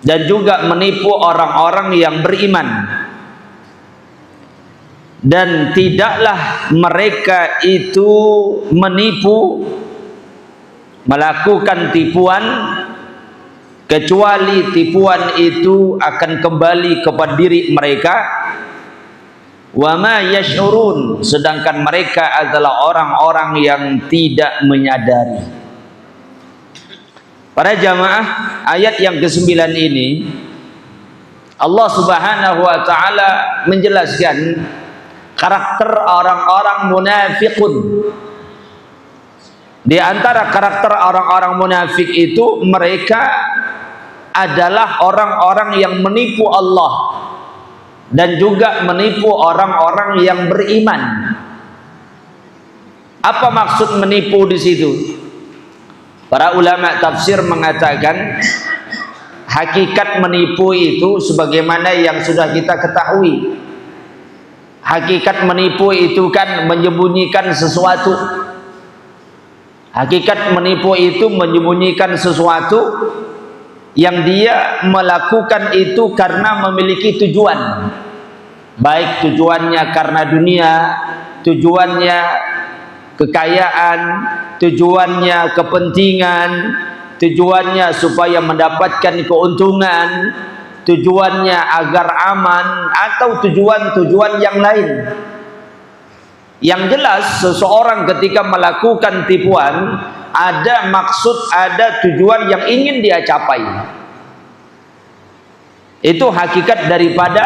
dan juga menipu orang-orang yang beriman. Dan tidaklah mereka itu menipu, melakukan tipuan, kecuali tipuan itu akan kembali kepada diri mereka. Wa ma yash'urun, sedangkan mereka adalah orang-orang yang tidak menyadari. Para jamaah, ayat yang ke-9 ini Allah Subhanahu wa taala menjelaskan karakter orang-orang munafiqun. Di antara karakter orang-orang munafik itu, mereka adalah orang-orang yang menipu Allah dan juga menipu orang-orang yang beriman. Apa maksud menipu di situ? Para ulama tafsir mengatakan hakikat menipu itu sebagaimana yang sudah kita ketahui. Hakikat menipu itu kan menyembunyikan sesuatu. Hakikat menipu itu menyembunyikan sesuatu yang dia melakukan itu karena memiliki tujuan. Baik tujuannya karena dunia, tujuannya kekayaan, tujuannya kepentingan, tujuannya supaya mendapatkan keuntungan, tujuannya agar aman, atau tujuan-tujuan yang lain. Yang jelas seseorang ketika melakukan tipuan ada maksud, ada tujuan yang ingin dia capai. Itu hakikat daripada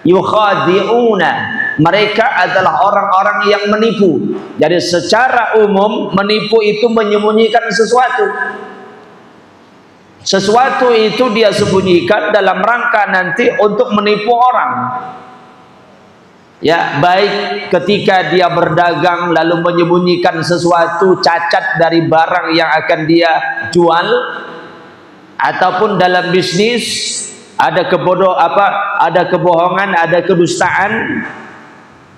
yukhadi'una. Mereka adalah orang-orang yang menipu. Jadi secara umum menipu itu menyembunyikan sesuatu. Sesuatu itu dia sembunyikan dalam rangka nanti untuk menipu orang. Ya, baik ketika dia berdagang lalu menyembunyikan sesuatu cacat dari barang yang akan dia jual, ataupun dalam bisnis ada ada kebohongan, ada kedustaan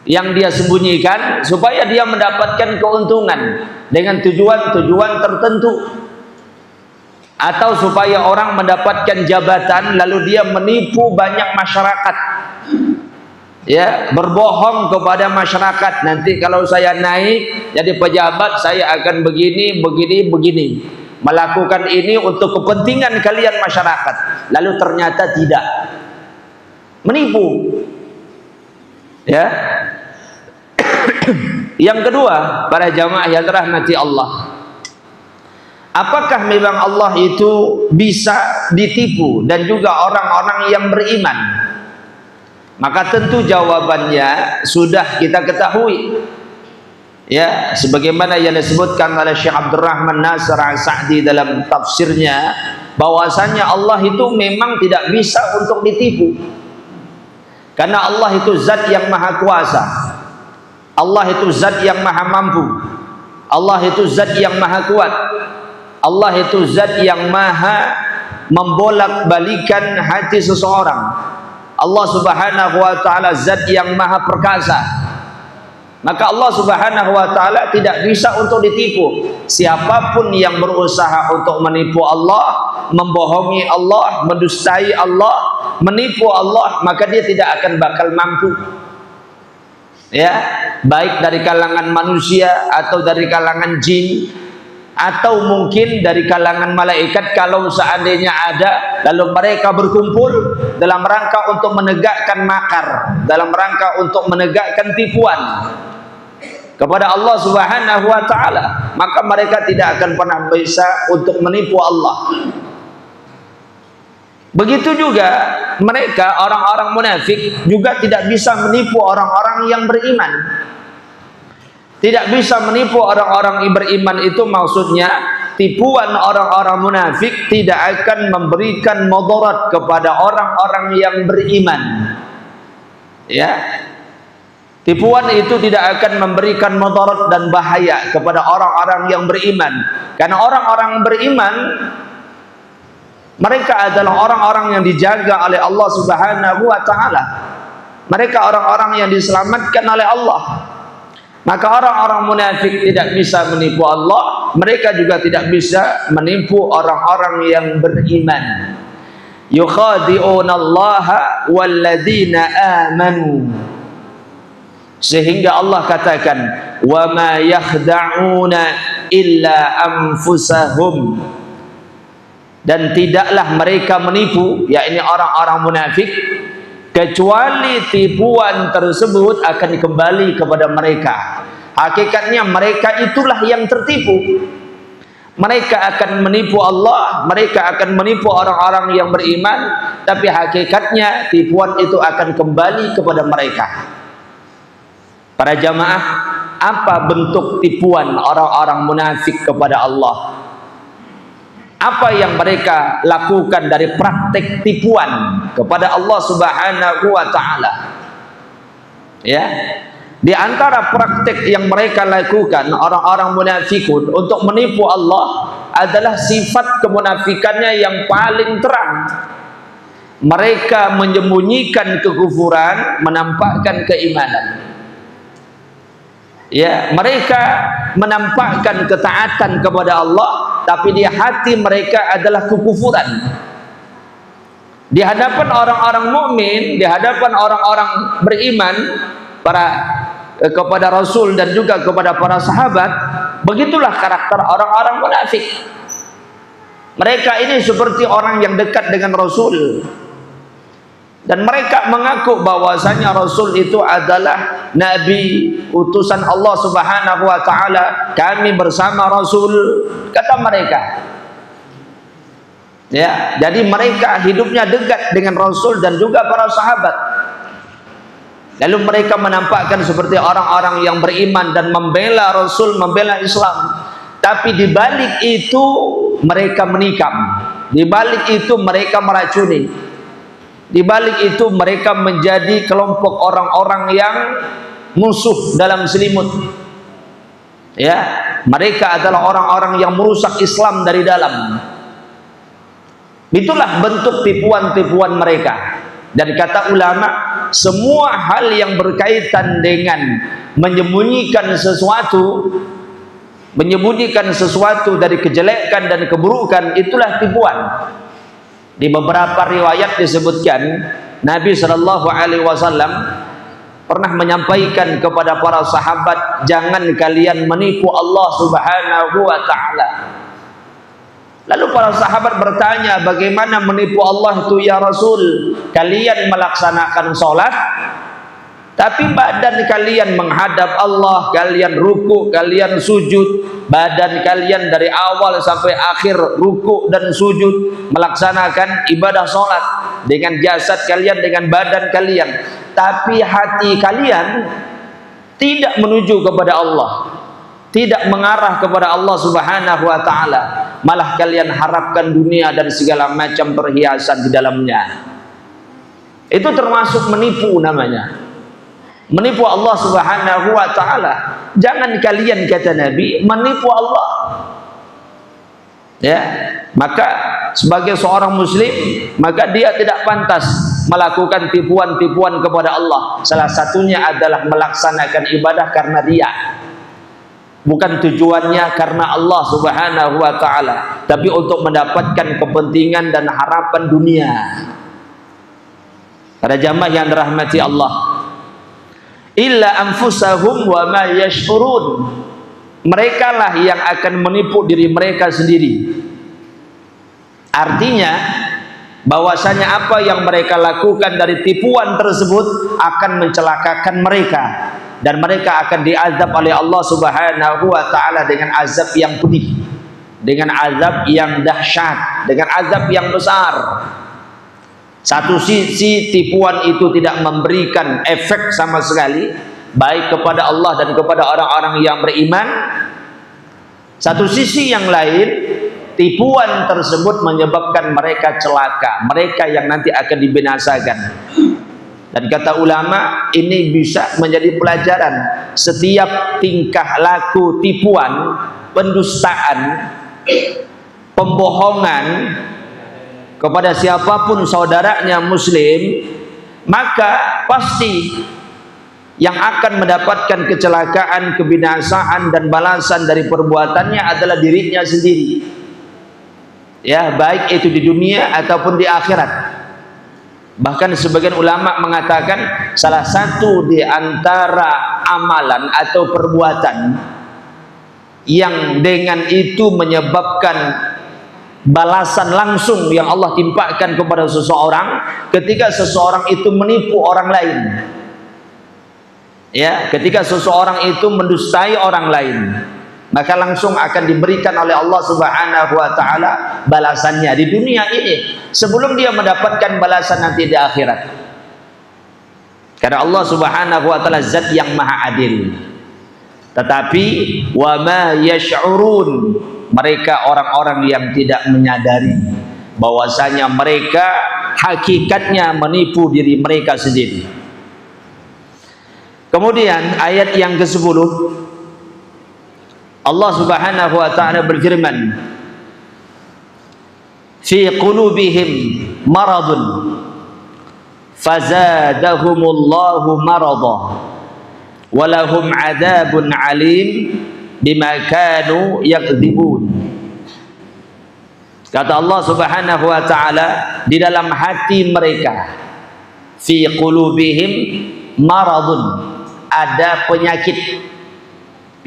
yang dia sembunyikan supaya dia mendapatkan keuntungan dengan tujuan-tujuan tertentu, atau supaya orang mendapatkan jabatan lalu dia menipu banyak masyarakat, ya, berbohong kepada masyarakat. Nanti kalau saya naik jadi pejabat saya akan begini, begini, begini, melakukan ini untuk kepentingan kalian masyarakat, lalu ternyata tidak, menipu, ya. Yang kedua, para jamaah yang dirahmati Allah, apakah memang Allah itu bisa ditipu dan juga orang-orang yang beriman? Maka tentu jawabannya sudah kita ketahui, ya, sebagaimana yang disebutkan oleh Syekh Abdurrahman Nasir As-Sa'di dalam tafsirnya, bahwasanya Allah itu memang tidak bisa untuk ditipu, karena Allah itu zat yang maha kuasa, Allah itu zat yang maha mampu, Allah itu zat yang maha kuat, Allah itu zat yang maha membolak-balikan hati seseorang. Allah Subhanahu wa taala zat yang maha perkasa. Maka Allah Subhanahu wa taala tidak bisa untuk ditipu. Siapapun yang berusaha untuk menipu Allah, membohongi Allah, mendustai Allah, menipu Allah, maka dia tidak akan bakal mampu. Ya, baik dari kalangan manusia atau dari kalangan jin, atau mungkin dari kalangan malaikat kalau seandainya ada, lalu mereka berkumpul dalam rangka untuk menegakkan makar, dalam rangka untuk menegakkan tipuan kepada Allah Subhanahu wa taala, maka mereka tidak akan pernah bisa untuk menipu Allah. Begitu juga mereka, orang-orang munafik, juga tidak bisa menipu orang-orang yang beriman. Tidak bisa menipu orang-orang yang beriman itu maksudnya tipuan orang-orang munafik tidak akan memberikan mudarat kepada orang-orang yang beriman. Ya, tipuan itu tidak akan memberikan mudarat dan bahaya kepada orang-orang yang beriman, karena orang-orang beriman mereka adalah orang-orang yang dijaga oleh Allah Subhanahu wa taala. Mereka orang-orang yang diselamatkan oleh Allah. Maka orang-orang munafik tidak bisa menipu Allah, mereka juga tidak bisa menipu orang-orang yang beriman. yukhadi'unallaha walladzina amanu. Sehingga Allah katakan, wa ma yakhda'una illa anfusahum, dan tidaklah mereka menipu, yakni orang-orang munafik, kecuali tipuan tersebut akan kembali kepada mereka. Hakikatnya mereka itulah yang tertipu. Mereka akan menipu Allah, mereka akan menipu orang-orang yang beriman, tapi hakikatnya tipuan itu akan kembali kepada mereka. Para jamaah, apa bentuk tipuan orang-orang munafik kepada Allah? Apa yang mereka lakukan dari praktek tipuan kepada Allah Subhanahu wa taala? Ya. Di antara praktek yang mereka lakukan orang-orang munafikun untuk menipu Allah adalah sifat kemunafikannya yang paling terang. Mereka menyembunyikan kekufuran, menampakkan keimanan. Ya, mereka menampakkan ketaatan kepada Allah, tapi di hati mereka adalah kekufuran. Di hadapan orang-orang mukmin, di hadapan orang-orang beriman, kepada Rasul dan juga kepada para sahabat, begitulah karakter orang-orang munafik. Mereka ini seperti orang yang dekat dengan Rasul, dan mereka mengaku bahwasanya Rasul itu adalah Nabi utusan Allah Subhanahu wa taala. Kami bersama Rasul, kata mereka. Ya, jadi mereka hidupnya dekat dengan Rasul dan juga para sahabat. Lalu mereka menampakkan seperti orang-orang yang beriman dan membela Rasul, membela Islam. Tapi di balik itu mereka menikam. Di balik itu mereka meracuni. Di balik itu mereka menjadi kelompok orang-orang yang musuh dalam selimut. Ya, mereka adalah orang-orang yang merusak Islam dari dalam. Itulah bentuk tipuan-tipuan mereka. Dan kata ulama, semua hal yang berkaitan dengan menyembunyikan sesuatu dari kejelekan dan keburukan, itulah tipuan. Di beberapa riwayat disebutkan Nabi sallallahu alaihi wasallam pernah menyampaikan kepada para sahabat, jangan kalian menipu Allah Subhanahu wa taala. Lalu para sahabat bertanya, bagaimana menipu Allah itu ya Rasul? Kalian melaksanakan sholat, tapi badan kalian menghadap Allah, kalian ruku, kalian sujud, badan kalian dari awal sampai akhir ruku dan sujud, melaksanakan ibadah sholat dengan jasad kalian, dengan badan kalian, tapi hati kalian tidak menuju kepada Allah, tidak mengarah kepada Allah Subhanahu wa taala. Malah kalian harapkan dunia dan segala macam perhiasan di dalamnya. Itu termasuk menipu namanya. Menipu Allah Subhanahu wa taala. Jangan kalian, kata Nabi, menipu Allah. Ya, maka sebagai seorang muslim, maka dia tidak pantas melakukan tipuan-tipuan kepada Allah. Salah satunya adalah melaksanakan ibadah karena dia. Bukan tujuannya karena Allah Subhanahu wa taala, tapi untuk mendapatkan kepentingan dan harapan dunia. Para jamaah yang dirahmati Allah, illa anfusahum wa ma yash'urun. Mereka lah yang akan menipu diri mereka sendiri. Artinya bahwasanya apa yang mereka lakukan dari tipuan tersebut akan mencelakakan mereka, dan mereka akan diazab oleh Allah Subhanahu wa taala dengan azab yang pedih, dengan azab yang dahsyat, dengan azab yang besar. Satu sisi tipuan itu tidak memberikan efek sama sekali, baik kepada Allah dan kepada orang-orang yang beriman. Satu sisi yang lain, tipuan tersebut menyebabkan mereka celaka, mereka yang nanti akan dibinasakan. Dan kata ulama, ini bisa menjadi pelajaran. Setiap tingkah laku tipuan, pendustaan, pembohongan kepada siapapun saudaranya muslim, maka pasti yang akan mendapatkan kecelakaan, kebinasaan dan balasan dari perbuatannya adalah dirinya sendiri. ya, baik itu di dunia ataupun di akhirat. Bahkan sebagian ulama mengatakan salah satu di antara amalan atau perbuatan yang dengan itu menyebabkan balasan langsung yang Allah timpakan kepada seseorang ketika seseorang itu menipu orang lain. Ya, ketika seseorang itu mendustai orang lain, maka langsung akan diberikan oleh Allah Subhanahu wa taala balasannya di dunia ini sebelum dia mendapatkan balasan nanti di akhirat. Karena Allah Subhanahu wa taala zat yang maha adil. Tetapi wa ma yash'urun, mereka orang-orang yang tidak menyadari bahwasanya mereka hakikatnya menipu diri mereka sendiri. Kemudian ayat yang ke-10, Allah Subhanahu wa taala berfirman, fi qulubihim maradun fazadahumullahu marada walahum adzabun alim bima kanu yakdzibun. Kata Allah Subhanahu wa taala, di dalam hati mereka, fi qulubihim maradun, ada penyakit.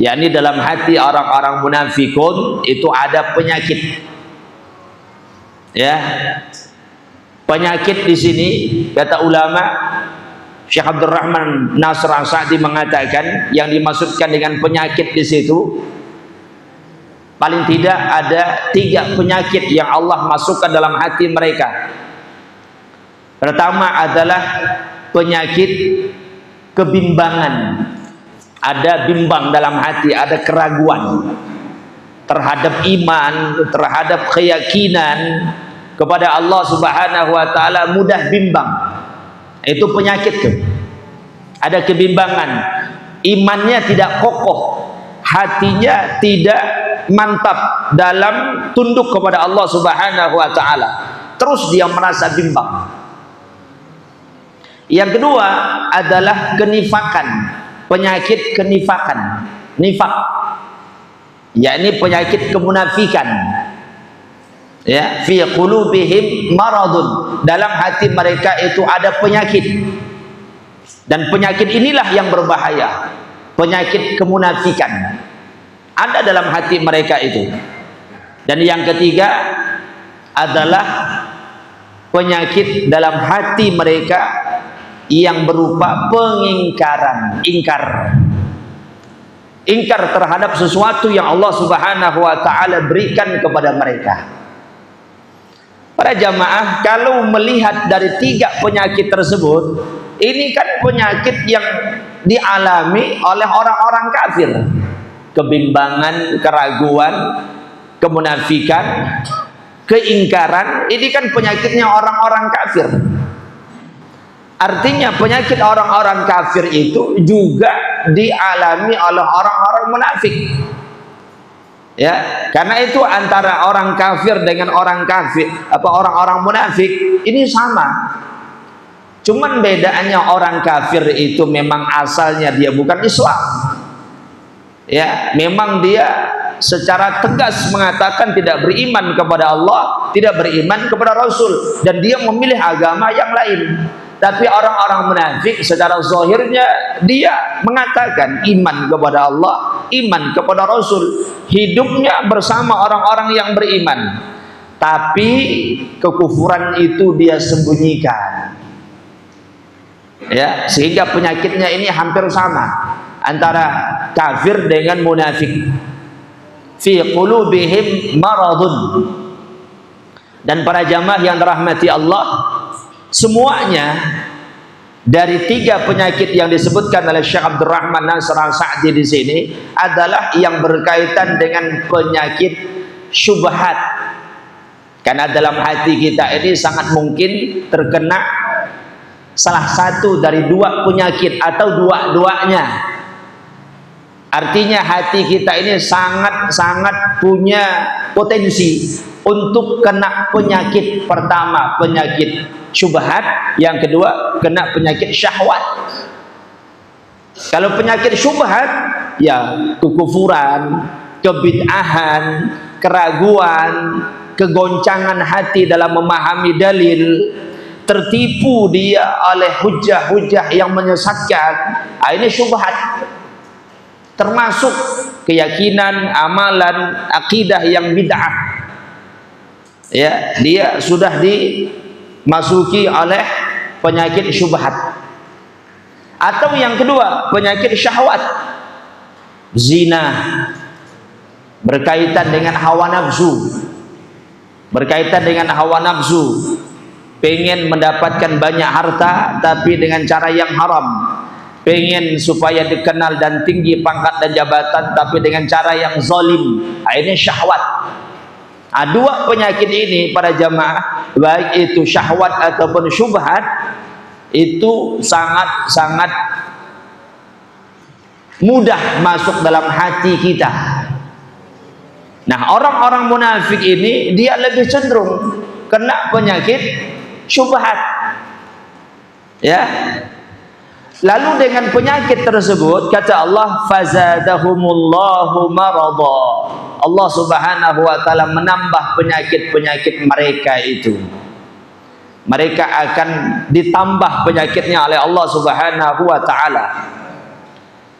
Yakni dalam hati orang-orang munafikun itu ada penyakit. Ya. Penyakit di sini kata ulama Syekh Abdurrahman Nasr As-Sa'di mengatakan yang dimaksudkan dengan penyakit di situ paling tidak ada 3 penyakit yang Allah masukkan dalam hati mereka. Pertama adalah penyakit kebimbangan. Ada bimbang dalam hati, ada keraguan terhadap iman, terhadap keyakinan kepada Allah Subhanahu wa taala, mudah bimbang. Itu penyakit tuh. Ada kebimbangan, imannya tidak kokoh, hatinya tidak mantap dalam tunduk kepada Allah Subhanahu wa taala. Terus dia merasa bimbang. Yang kedua adalah kenifakan. Penyakit kenifakan, nifak, yakni penyakit kemunafikan. Ya, fi qulubihim maradun, dalam hati mereka itu ada penyakit, dan penyakit inilah yang berbahaya. Penyakit kemunafikan ada dalam hati mereka itu. Dan yang ketiga adalah penyakit dalam hati mereka yang berupa pengingkaran, ingkar terhadap sesuatu yang Allah Subhanahu wa taala berikan kepada mereka. Para jamaah, kalau melihat dari 3 penyakit tersebut, ini kan penyakit yang dialami oleh orang-orang kafir. Kebimbangan, keraguan, kemunafikan, keingkaran, ini kan penyakitnya orang-orang kafir. Artinya penyakit orang-orang kafir itu juga dialami oleh orang-orang munafik. Ya, karena itu antara orang kafir dengan orang kafir, orang-orang munafik ini sama. Cuman bedanya orang kafir itu memang asalnya dia bukan Islam. Ya, memang dia secara tegas mengatakan tidak beriman kepada Allah, tidak beriman kepada Rasul, dan dia memilih agama yang lain. Tapi orang-orang munafik secara zahirnya dia mengatakan iman kepada Allah, iman kepada Rasul, hidupnya bersama orang-orang yang beriman, tapi kekufuran itu dia sembunyikan. Ya, sehingga penyakitnya ini hampir sama antara kafir dengan munafik. Fi qulubihim maradun. Dan para jamaah yang dirahmati Allah, semuanya dari 3 penyakit yang disebutkan oleh Syekh Abdurrahman Nasr As-Sa'di di sini adalah yang berkaitan dengan penyakit syubhat. Karena dalam hati kita ini sangat mungkin terkena salah satu dari 2 penyakit atau dua-duanya. Artinya hati kita ini sangat-sangat punya potensi untuk kena penyakit. Pertama, penyakit syubhat, yang kedua kena penyakit syahwat. Kalau penyakit syubhat, ya kekufuran, kebid'ahan, keraguan, kegoncangan hati dalam memahami dalil, tertipu dia oleh hujah-hujah yang menyesatkan, ini syubhat. Termasuk keyakinan, amalan, akidah yang bid'ah. Ya, dia sudah dimasuki oleh penyakit syubhat. Atau yang kedua, penyakit syahwat, zina, berkaitan dengan hawa nafsu, pengen mendapatkan banyak harta tapi dengan cara yang haram, pengen supaya dikenal dan tinggi pangkat dan jabatan tapi dengan cara yang zalim, ini syahwat. Dua penyakit ini para jamaah, baik itu syahwat ataupun syubhat, itu sangat-sangat mudah masuk dalam hati kita. Nah, orang-orang munafik ini dia lebih cenderung kena penyakit syubhat. Ya. Lalu dengan penyakit tersebut kata Allah, fazadahumullahu marada. Allah Subhanahu wa taala menambah penyakit-penyakit mereka itu. Mereka akan ditambah penyakitnya oleh Allah Subhanahu wa taala.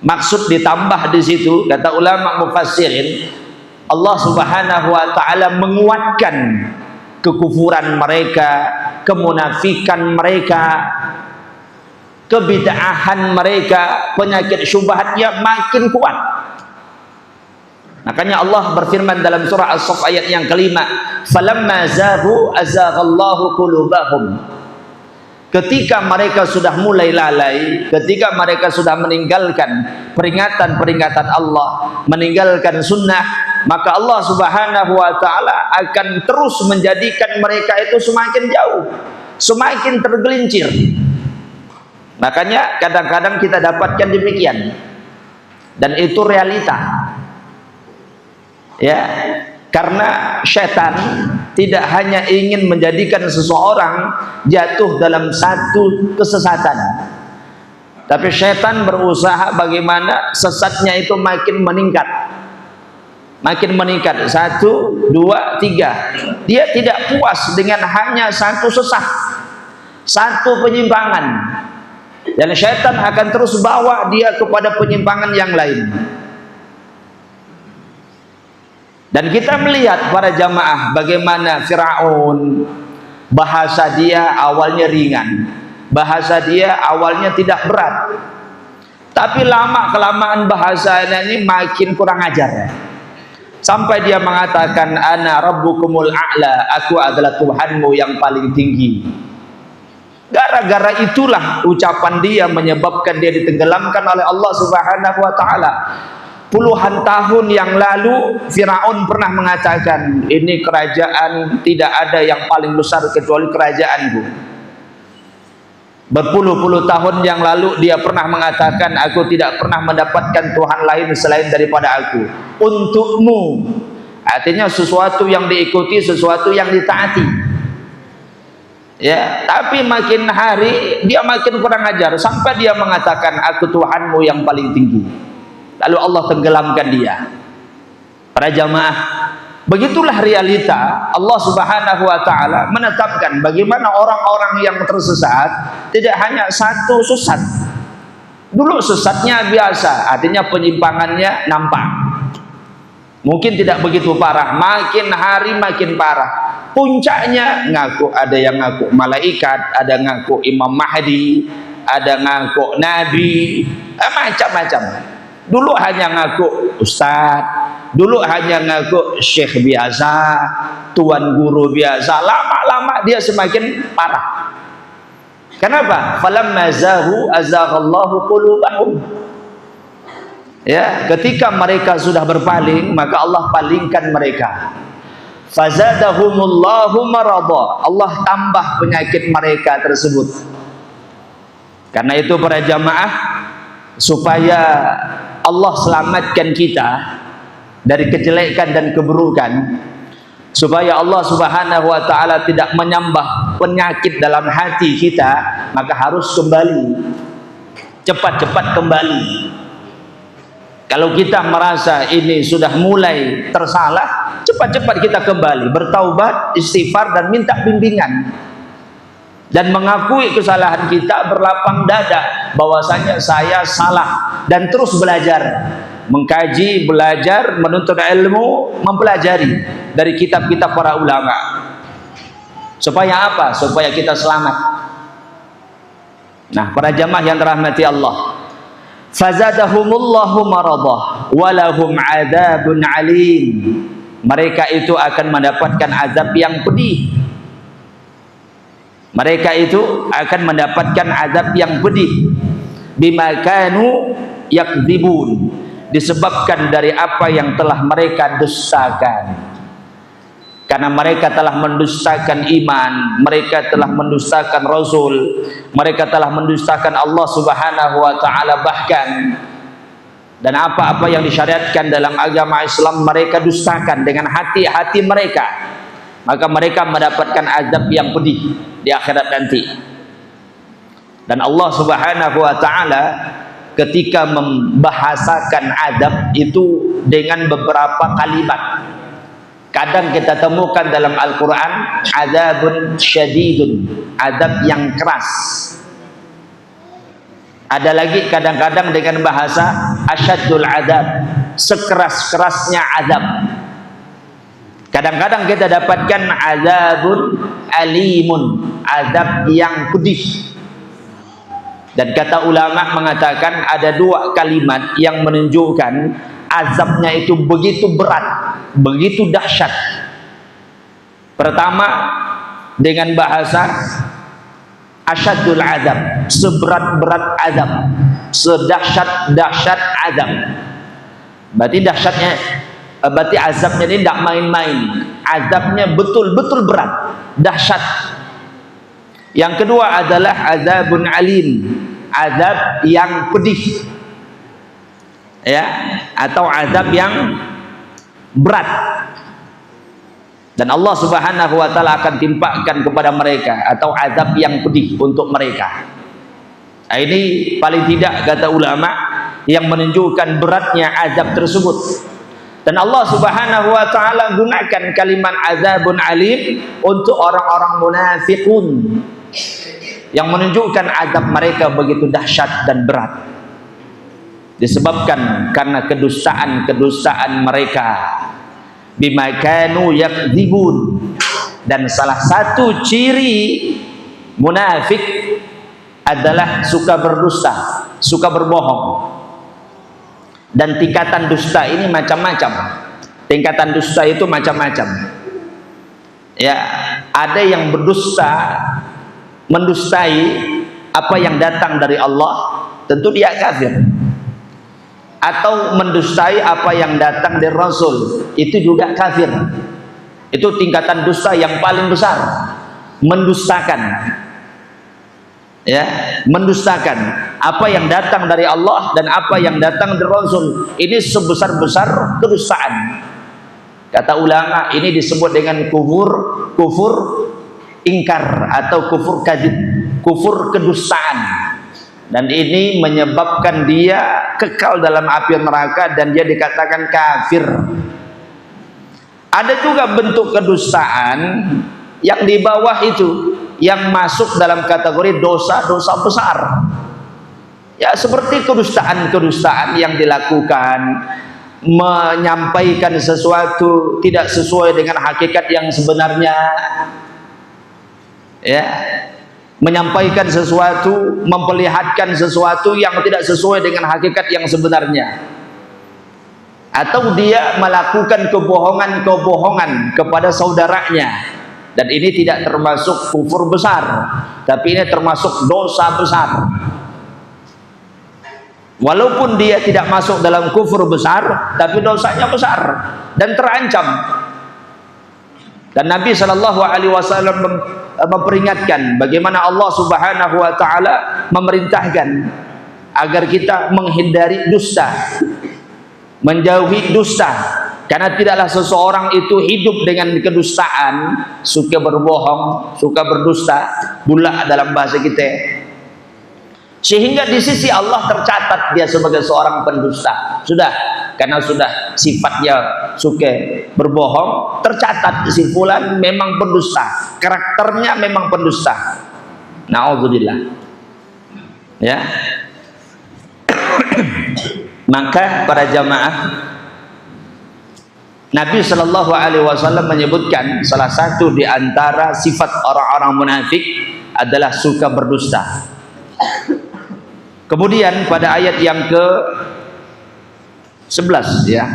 Maksud ditambah di situ kata ulama mufassirin, Allah Subhanahu wa taala menguatkan kekufuran mereka, kemunafikan mereka, kebid'ahan mereka, penyakit syubhatnya makin kuat. Makanya Allah berfirman dalam surah As-Saff ayat yang kelima, falamma zaghu azaghallahu qulubahum. Ketika mereka sudah mulai lalai, ketika mereka sudah meninggalkan peringatan-peringatan Allah, meninggalkan sunnah, maka Allah Subhanahu wa taala akan terus menjadikan mereka itu semakin jauh, semakin tergelincir. Makanya kadang-kadang kita dapatkan demikian, dan itu realita. Ya, karena setan tidak hanya ingin menjadikan seseorang jatuh dalam satu kesesatan, tapi setan berusaha bagaimana sesatnya itu makin meningkat. Makin meningkat, 1, 2, 3. Dia tidak puas dengan hanya satu sesat, satu penyimpangan, dan setan akan terus bawa dia kepada penyimpangan yang lain. Dan kita melihat para jamaah bagaimana Firaun, bahasa dia awalnya ringan, bahasa dia awalnya tidak berat, tapi lama kelamaan bahasanya ini makin kurang ajar, sampai dia mengatakan ana rabbukumul a'la, aku adalah Tuhanmu yang paling tinggi. Gara-gara itulah ucapan dia menyebabkan dia ditenggelamkan oleh Allah Subhanahu wa taala. Puluhan tahun yang lalu Firaun pernah mengatakan, ini kerajaan tidak ada yang paling besar kecuali kerajaanku. Berpuluh-puluh tahun yang lalu dia pernah mengatakan, aku tidak pernah mendapatkan Tuhan lain selain daripada aku. Untukmu, artinya sesuatu yang diikuti, sesuatu yang ditaati. Ya, tapi makin hari dia makin kurang ajar, sampai dia mengatakan aku Tuhanmu yang paling tinggi. Lalu Allah tenggelamkan dia. Para jamaah, begitulah realita. Allah Subhanahu wa taala menetapkan bagaimana orang-orang yang tersesat tidak hanya satu sesat. Dulu sesatnya biasa, artinya penyimpangannya nampak. Mungkin tidak begitu parah, makin hari makin parah. Puncaknya ngaku, ada yang ngaku malaikat, ada ngaku Imam Mahdi, ada ngaku Nabi, macam-macam. Dulu hanya ngaku ustaz, dulu hanya ngaku syekh biasa, tuan guru biasa. Lama-lama dia semakin parah. Kenapa? Falamma zaghu azaghallahu qulubahum. Ya, ketika mereka sudah berpaling, maka Allah palingkan mereka. Fazadahumullahu marada. Allah tambah penyakit mereka tersebut. Karena itu para jamaah, supaya Allah selamatkan kita dari kejelekan dan keburukan, supaya Allah Subhanahu wa taala tidak menyambah penyakit dalam hati kita, maka harus kembali, cepat-cepat kembali. Kalau kita merasa ini sudah mulai tersalah, cepat-cepat kita kembali bertaubat, istighfar dan minta bimbingan dan mengakui kesalahan kita, berlapang dada bahwasanya saya salah, dan terus belajar, mengkaji, belajar, menuntut ilmu, mempelajari dari kitab-kitab para ulama. Supaya apa? Supaya kita selamat. Nah, para jamaah yang dirahmati Allah, fazadahumullahu maradah walahum adzabun alim. Mereka itu akan mendapatkan azab yang pedih. Mereka itu akan mendapatkan azab yang pedih bima kanu yakdzibun, disebabkan dari apa yang telah mereka dustakan. Karena mereka telah mendustakan iman, mereka telah mendustakan Rasul, mereka telah mendustakan Allah Subhanahu wa taala, bahkan dan apa-apa yang disyariatkan dalam agama Islam mereka dustakan dengan hati-hati mereka. Maka mereka mendapatkan azab yang pedih di akhirat nanti. Dan Allah Subhanahu wa taala ketika membahasakan azab itu dengan beberapa kalimat. Kadang kita temukan dalam Al-Quran azabun syadidun, azab yang keras. Ada lagi kadang-kadang dengan bahasa asyaddul azab, sekeras-kerasnya azab. Kadang-kadang kita dapatkan azabun alimun, azab yang pedih. Dan kata ulama mengatakan ada dua kalimat yang menunjukkan azabnya itu begitu berat, begitu dahsyat. Pertama dengan bahasa asyaddul azab, seberat-berat azab, sedahsyat-dahsyat azab. Berarti dahsyatnya, berarti azabnya ini tidak main-main, azabnya betul-betul berat, dahsyat. Yang kedua adalah azabun alim, azab yang pedih, ya, atau azab yang berat. Dan Allah Subhanahu wa taala akan timpakan kepada mereka atau azab yang pedih untuk mereka. Nah, ini paling tidak kata ulama yang menunjukkan beratnya azab tersebut. Dan Allah Subhanahu wa taala gunakan kalimat azabun alim untuk orang-orang munafiqun, yang menunjukkan azab mereka begitu dahsyat dan berat, disebabkan karena kedustaan mereka, bima kanu yakdzibun. Dan salah satu ciri munafik adalah suka berdusta, suka berbohong. Dan tingkatan dusta ini macam-macam. Tingkatan dusta itu macam-macam. Ya, ada yang berdusta, mendustai apa yang datang dari Allah, tentu dia kafir. Atau mendustai apa yang datang dari Rasul, itu juga kafir. Itu tingkatan dusta yang paling besar. Mendustakan, ya, mendustakan apa yang datang dari Allah dan apa yang datang dari Rasul. Ini sebesar-besar kedustaan. Kata ulama ini disebut dengan kufur ingkar atau kufur kadzib, kufur kedustaan. Dan ini menyebabkan dia kekal dalam api neraka dan dia dikatakan kafir. Ada juga bentuk kedustaan yang di bawah itu, yang masuk dalam kategori dosa-dosa besar. Ya, seperti kedustaan-kedustaan yang dilakukan, menyampaikan sesuatu tidak sesuai dengan hakikat yang sebenarnya, ya, menyampaikan sesuatu, memperlihatkan sesuatu yang tidak sesuai dengan hakikat yang sebenarnya, atau dia melakukan kebohongan-kebohongan kepada saudaranya. Dan ini tidak termasuk kufur besar, tapi ini termasuk dosa besar. Walaupun dia tidak masuk dalam kufur besar, tapi dosanya besar dan terancam. Dan Nabi SAW memperingatkan bagaimana Allah Subhanahu wa taala memerintahkan agar kita menghindari dusta, menjauhi dusta, karena tidaklah seseorang itu hidup dengan kedustaan, suka berbohong, suka berdusta, bulak dalam bahasa kita, sehingga di sisi Allah tercatat dia sebagai seorang pendusta. Sudah, karena sudah sifatnya suka berbohong, tercatat si fulan memang pendusta, karakternya memang pendusta. Na'udzubillah. Ya. Maka para jamaah, Nabi Shallallahu Alaihi Wasallam menyebutkan salah satu di antara sifat orang-orang munafik adalah suka berdusta. Kemudian pada ayat yang ke 11 ya.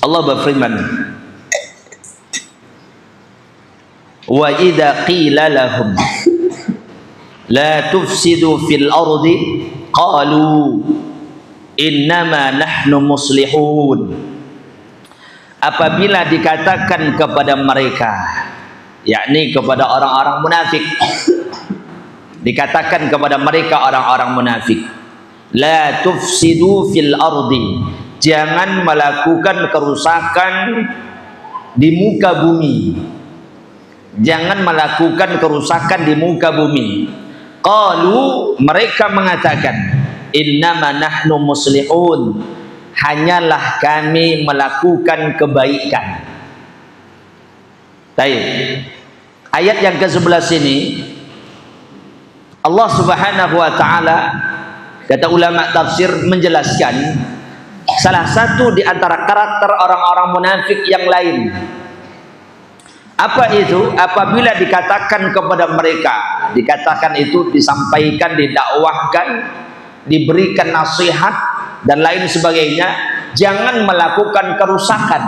Allah berfirman, wa idza qila lahum la tufsidu fil ardi qalu innama nahnu muslihun. Apabila dikatakan kepada mereka, yakni kepada orang-orang munafik, dikatakan kepada mereka orang-orang munafik, la tufsidu fil ardi, jangan melakukan kerusakan di muka bumi, jangan melakukan kerusakan di muka bumi. Qalu, mereka mengatakan, innama nahnu muslihun, hanyalah kami melakukan kebaikan. Baik. Ayat yang ke-11 ini Allah Subhanahu wa taala, kata ulama tafsir, menjelaskan salah satu di antara karakter orang-orang munafik yang lain. Apa itu? Apabila dikatakan kepada mereka, dikatakan itu disampaikan, didakwahkan, diberikan nasihat dan lain sebagainya, jangan melakukan kerusakan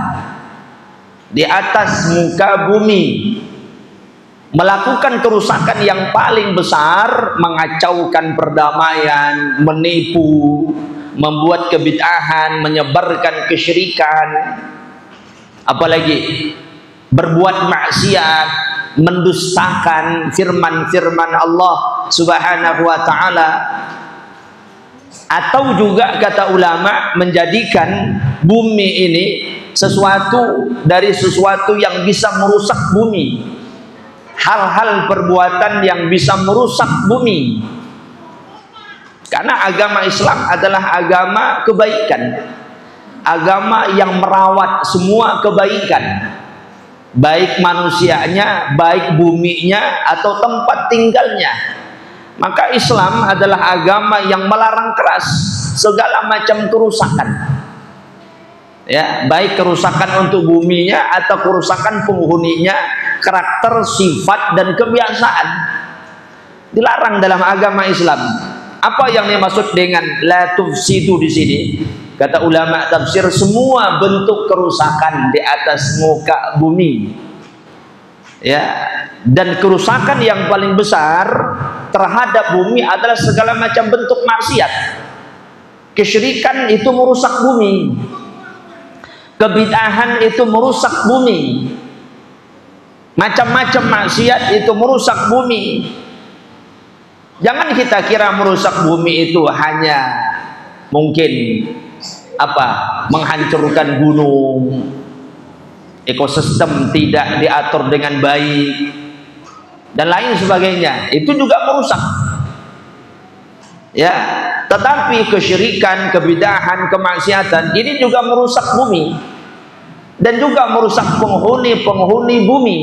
di atas muka bumi. Melakukan kerusakan yang paling besar, mengacaukan perdamaian, menipu, membuat kebid'ahan, menyebarkan kesyirikan, apalagi berbuat maksiat, mendustakan firman-firman Allah Subhanahu wa taala, atau juga kata ulama menjadikan bumi ini sesuatu dari sesuatu yang bisa merusak bumi. Hal-hal perbuatan yang bisa merusak bumi. Karena agama Islam adalah agama kebaikan, agama yang merawat semua kebaikan, baik manusianya, baik buminya, atau tempat tinggalnya. Maka Islam adalah agama yang melarang keras segala macam kerusakan, ya, baik kerusakan untuk buminya atau kerusakan penghuninya, karakter, sifat, dan kebiasaan. Dilarang dalam agama Islam. Apa yang dimaksud dengan la tufsidu di sini? Kata ulama tafsir, semua bentuk kerusakan di atas muka bumi. Ya, dan kerusakan yang paling besar terhadap bumi adalah segala macam bentuk maksiat. Kesyirikan itu merusak bumi. Kebid'ahan itu merusak bumi. Macam-macam maksiat itu merusak bumi. Jangan kita kira merusak bumi itu hanya mungkin menghancurkan gunung, ekosistem tidak diatur dengan baik, dan lain sebagainya. Itu juga merusak. Ya, tetapi kesyirikan, kebid'ahan, kemaksiatan ini juga merusak bumi dan juga merusak penghuni bumi.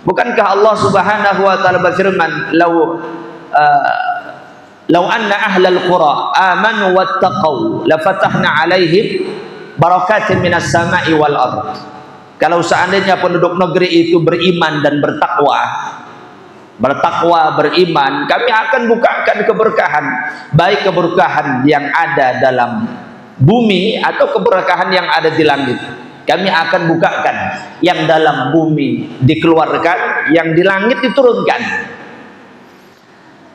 Bukankah Allah Subhanahu wa taala berfirman, "Lau anna ahlal qura amanu wattaqau lafatahna 'alaihim barakatin minas sama'i wal ard." Kalau seandainya penduduk negeri itu beriman dan beriman, kami akan bukakan keberkahan, baik keberkahan yang ada dalam bumi atau keberkahan yang ada di langit. Kami akan bukakan yang dalam bumi dikeluarkan, yang di langit diturunkan,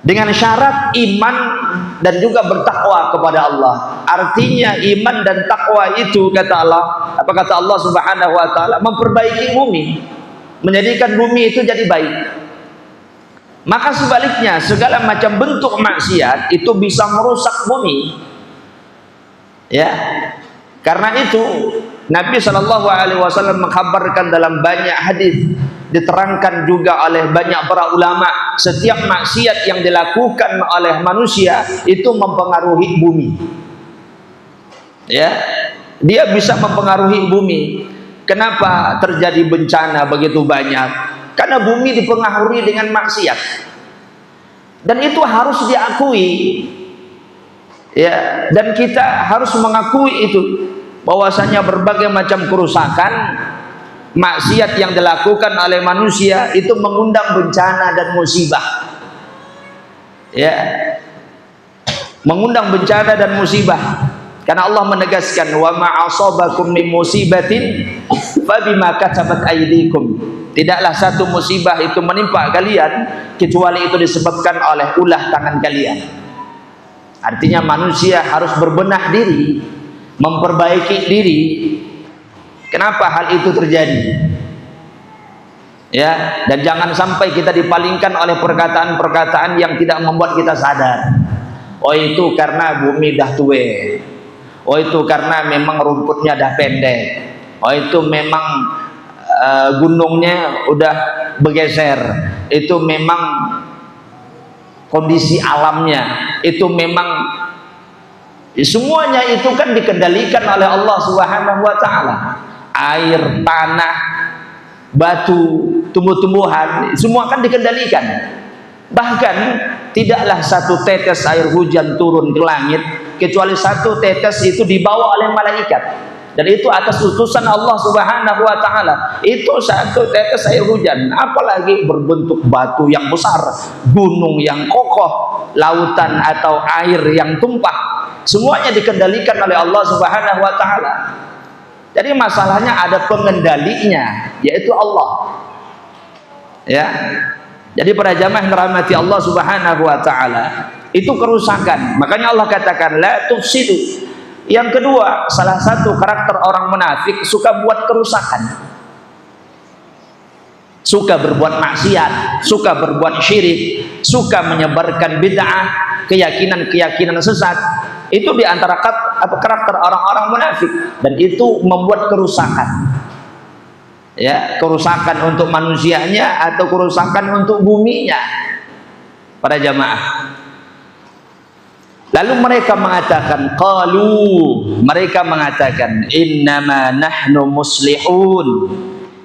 dengan syarat iman dan juga bertakwa kepada Allah. Artinya iman dan takwa itu, kata Allah, kata Allah Subhanahu wa taala, memperbaiki bumi, menjadikan bumi itu jadi baik. Maka sebaliknya, segala macam bentuk maksiat itu bisa merusak bumi. Ya. Karena itu Nabi Shallallahu Alaihi Wasallam mengkhabarkan dalam banyak hadis, diterangkan juga oleh banyak para ulama, setiap maksiat yang dilakukan oleh manusia itu mempengaruhi bumi. Ya, dia bisa mempengaruhi bumi. Kenapa terjadi bencana begitu banyak? Karena bumi dipengaruhi dengan maksiat. Dan itu harus diakui. Ya, dan kita harus mengakui itu, bahwasanya berbagai macam kerusakan, maksiat yang dilakukan oleh manusia itu mengundang bencana dan musibah. Ya, mengundang bencana dan musibah. Karena Allah menegaskan, wa ma'asabakum min musibatin fabima kasabat aydikum. Tidaklah satu musibah itu menimpa kalian kecuali itu disebabkan oleh ulah tangan kalian. Artinya manusia harus berbenah diri, memperbaiki diri. Kenapa hal itu terjadi? Ya, dan jangan sampai kita dipalingkan oleh perkataan-perkataan yang tidak membuat kita sadar. Oh, itu karena bumi dah tua. Oh, itu karena memang rumputnya dah pendek. Oh, itu memang gunungnya udah bergeser. Itu memang kondisi alamnya. Itu memang semuanya itu kan dikendalikan oleh Allah Subhanahu wa taala. Air, tanah, batu, tumbuh-tumbuhan, semua kan dikendalikan. Bahkan tidaklah satu tetes air hujan turun ke langit kecuali satu tetes itu dibawa oleh malaikat, dan itu atas utusan Allah Subhanahu wa taala. Itu satu tetes air hujan, apalagi berbentuk batu yang besar, gunung yang kokoh, lautan atau air yang tumpah, semuanya dikendalikan oleh Allah Subhanahu wa taala. Jadi masalahnya ada pengendalinya, yaitu Allah. Ya. Jadi para jamaah yang dirahmati Allah Subhanahu wa taala, itu kerusakan. Makanya Allah katakan la tufsidu. Yang kedua, salah satu karakter orang munafik suka buat kerusakan. Suka berbuat maksiat, suka berbuat syirik, suka menyebarkan bid'ah, keyakinan-keyakinan sesat. Itu di antara karakter orang-orang munafik, dan itu membuat kerusakan. Ya, kerusakan untuk manusianya atau kerusakan untuk buminya. Para jamaah. Lalu mereka mengatakan, mereka mengatakan, innama nahnu muslihun.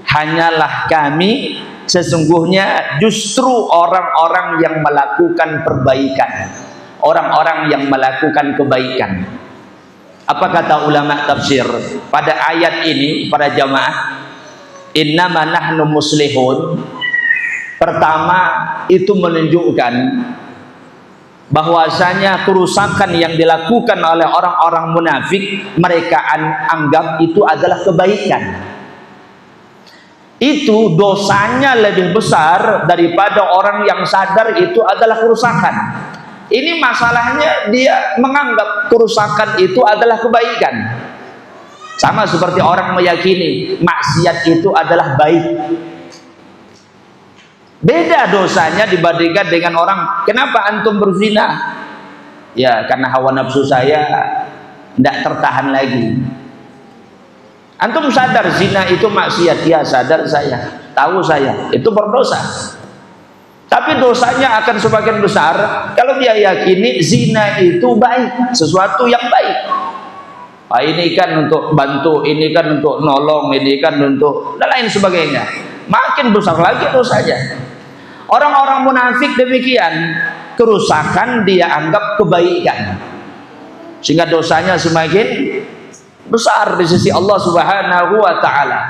Hanyalah kami sesungguhnya justru orang-orang yang melakukan perbaikan, orang-orang yang melakukan kebaikan. Apa kata ulama tafsir pada ayat ini, para jamaah? Innama nahnu muslihun. Pertama, itu menunjukkan bahwasanya kerusakan yang dilakukan oleh orang-orang munafik, mereka anggap itu adalah kebaikan. Itu dosanya lebih besar daripada orang yang sadar itu adalah kerusakan. Ini masalahnya, dia menganggap kerusakan itu adalah kebaikan. Sama seperti orang meyakini maksiat itu adalah baik. Beda dosanya dibandingkan dengan orang, kenapa antum berzina? Ya, karena hawa nafsu saya tidak tertahan lagi. Antum sadar zina itu maksiat? Ya, sadar saya, tahu saya, itu berdosa. Tapi dosanya akan semakin besar kalau dia yakini zina itu baik, sesuatu yang baik. Ini kan untuk bantu, ini kan untuk nolong, ini kan untuk dan lain sebagainya. Makin besar lagi dosanya. Orang-orang munafik demikian, kerusakan dia anggap kebaikan, sehingga dosanya semakin besar di sisi Allah Subhanahu wa taala.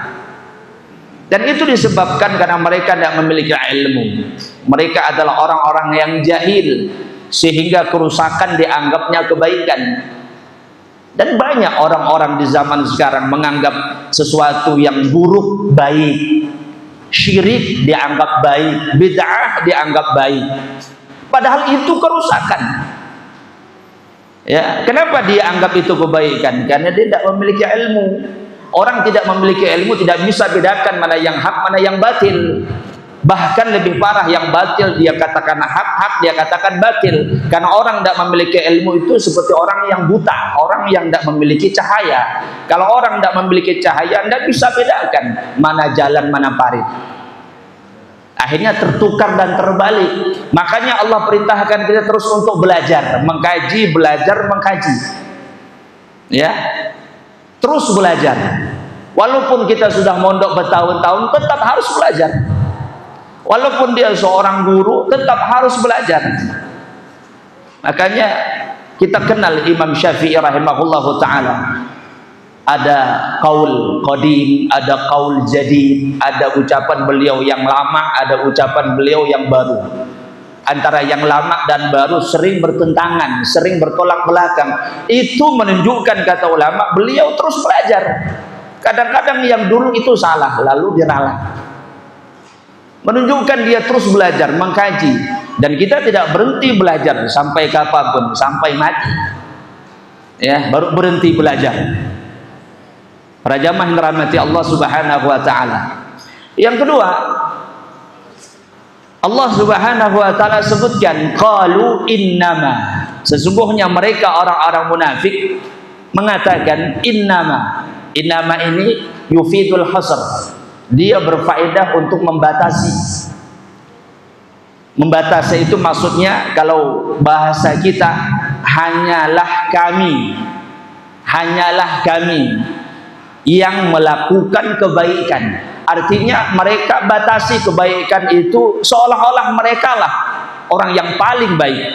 Dan itu disebabkan karena mereka tidak memiliki ilmu. Mereka adalah orang-orang yang jahil, sehingga kerusakan dianggapnya kebaikan. Dan banyak orang-orang di zaman sekarang menganggap sesuatu yang buruk baik. Syirik dianggap baik, bid'ah dianggap baik. Padahal itu kerusakan. Ya, kenapa dia anggap itu kebaikan? Karena dia tidak memiliki ilmu. Orang tidak memiliki ilmu tidak bisa bedakan mana yang hak, mana yang batil. Bahkan lebih parah, yang batil dia katakan hak, hak dia katakan batil. Karena orang tidak memiliki ilmu itu seperti orang yang buta, orang yang tidak memiliki cahaya. Kalau orang tidak memiliki cahaya, tidak bisa bedakan mana jalan, mana parit. Akhirnya tertukar dan terbalik. Makanya Allah perintahkan kita terus untuk belajar, mengkaji, belajar, mengkaji. Ya, terus belajar. Walaupun kita sudah mondok bertahun-tahun, tetap harus belajar. Walaupun dia seorang guru, tetap harus belajar. Makanya kita kenal Imam Syafi'i rahimahullahu ta'ala. Ada qaul qadim, ada qaul jadid, ada ucapan beliau yang lama, ada ucapan beliau yang baru. Antara yang lama dan baru sering bertentangan, sering bertolak belakang. Itu menunjukkan, kata ulama, beliau terus belajar. Kadang-kadang yang dulu itu salah, lalu diralat. Menunjukkan dia terus belajar, mengkaji. Dan kita tidak berhenti belajar sampai kapanpun, sampai mati. Ya, baru berhenti belajar. Para jamaah yang dirahmati Allah Subhanahu wa taala. Yang kedua, Allah Subhanahu wa taala sebutkan qalu innama, sesungguhnya mereka orang-orang munafik mengatakan innama. Innama ini yufidul hasr. Dia berfaedah untuk membatasi. Membatasi itu maksudnya kalau bahasa kita hanyalah kami yang melakukan kebaikan. Artinya mereka batasi kebaikan itu seolah-olah mereka lah orang yang paling baik,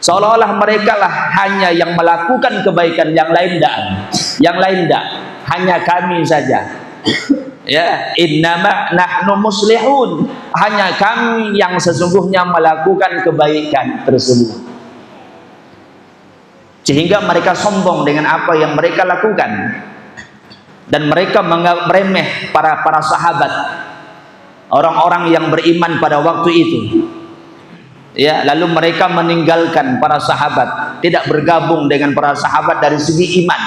seolah-olah mereka lah hanya yang melakukan kebaikan, yang lain tidak, hanya kami saja. Ya, innama nahnu muslihun, hanya kami yang sesungguhnya melakukan kebaikan tersebut. Sehingga mereka sombong dengan apa yang mereka lakukan. Dan mereka menganggap remeh para sahabat, orang-orang yang beriman pada waktu itu. Ya, lalu mereka meninggalkan para sahabat, tidak bergabung dengan para sahabat dari segi iman.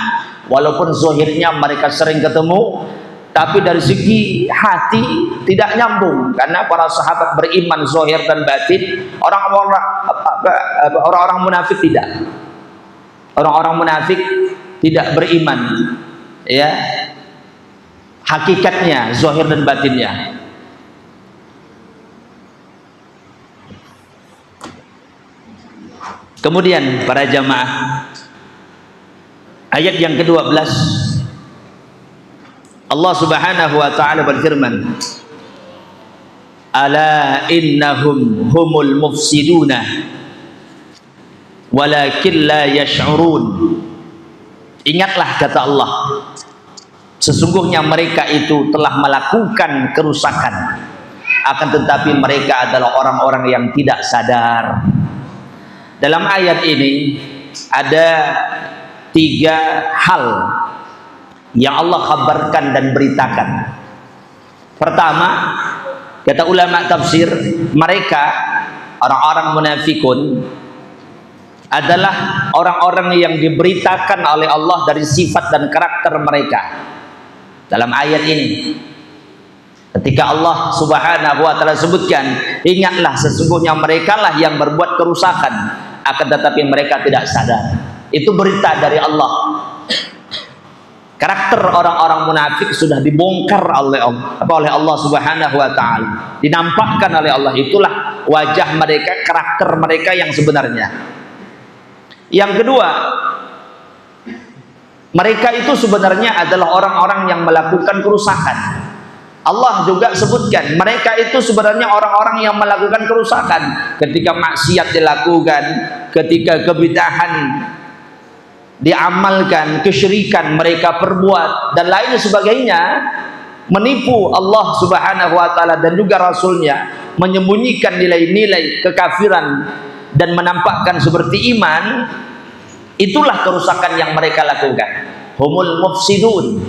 Walaupun zahirnya mereka sering ketemu, tapi dari segi hati tidak nyambung, karena para sahabat beriman zahir dan batin, orang-orang munafik tidak. Orang-orang munafik tidak beriman. Ya, hakikatnya zahir dan batinnya. Kemudian para jamaah, ayat yang ke-12 Allah Subhanahu wa taala berfirman, ala innahum humul mufsiduna walakin la yash'urun. Ingatlah, kata Allah, sesungguhnya mereka itu telah melakukan kerusakan, akan tetapi mereka adalah orang-orang yang tidak sadar. Dalam ayat ini ada 3 hal yang Allah kabarkan dan beritakan. Pertama, kata ulama tafsir, mereka orang-orang munafikun adalah orang-orang yang diberitakan oleh Allah dari sifat dan karakter mereka. Dalam ayat ini, ketika Allah Subhanahu wa taala sebutkan, ingatlah sesungguhnya mereka lah yang berbuat kerusakan, akan tetapi mereka tidak sadar. Itu berita dari Allah. Karakter orang-orang munafik sudah dibongkar oleh Allah Subhanahu wa taala, dinampakkan oleh Allah. Itulah wajah mereka, karakter mereka yang sebenarnya. Yang kedua, mereka itu sebenarnya adalah orang-orang yang melakukan kerusakan. Allah juga sebutkan mereka itu sebenarnya orang-orang yang melakukan kerusakan. Ketika maksiat dilakukan, ketika kebidahan diamalkan, kesyirikan mereka perbuat dan lain sebagainya, menipu Allah Subhanahu wa taala dan juga Rasulnya, menyembunyikan nilai-nilai kekafiran dan menampakkan seperti iman. Itulah kerusakan yang mereka lakukan. Humul mufsidun.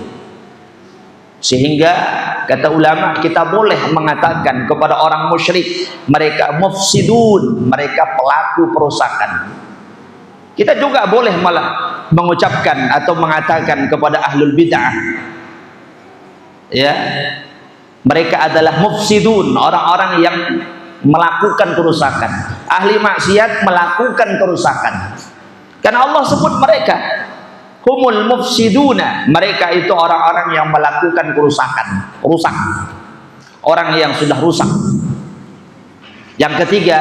Sehingga kata ulama, kita boleh mengatakan kepada orang musyrik, mereka mufsidun, mereka pelaku perusakan. Kita juga boleh malah mengucapkan atau mengatakan kepada ahlul bid'ah, ya, mereka adalah mufsidun, orang-orang yang melakukan kerusakan. Ahli maksiat melakukan kerusakan. Karena Allah sebut mereka humul mufsiduna, mereka itu orang-orang yang melakukan kerusakan, rusak, orang yang sudah rusak. Yang ketiga,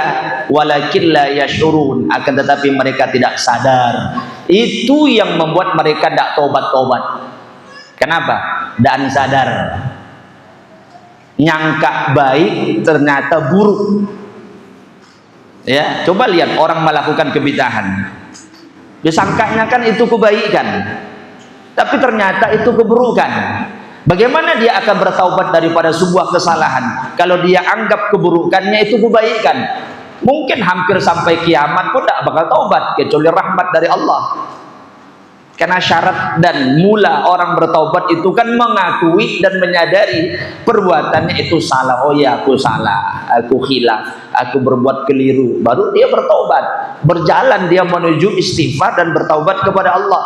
walakin la yashurun, akan tetapi mereka tidak sadar. Itu yang membuat mereka tidak tobat-tobat. Kenapa? Dan sadar. Nyangka baik ternyata buruk. Ya, coba lihat orang melakukan kebidahan. Disangkanya kan itu kebaikan, tapi ternyata itu keburukan. Bagaimana dia akan bertaubat daripada sebuah kesalahan kalau dia anggap keburukannya itu kebaikan? Mungkin hampir sampai kiamat pun tidak bakal taubat kecuali rahmat dari Allah. Karena syarat dan mula orang bertaubat itu kan mengakui dan menyadari perbuatannya itu salah. Oh ya, aku salah, aku khilaf, aku berbuat keliru. Baru dia bertaubat. Berjalan dia menuju istighfar dan bertaubat kepada Allah.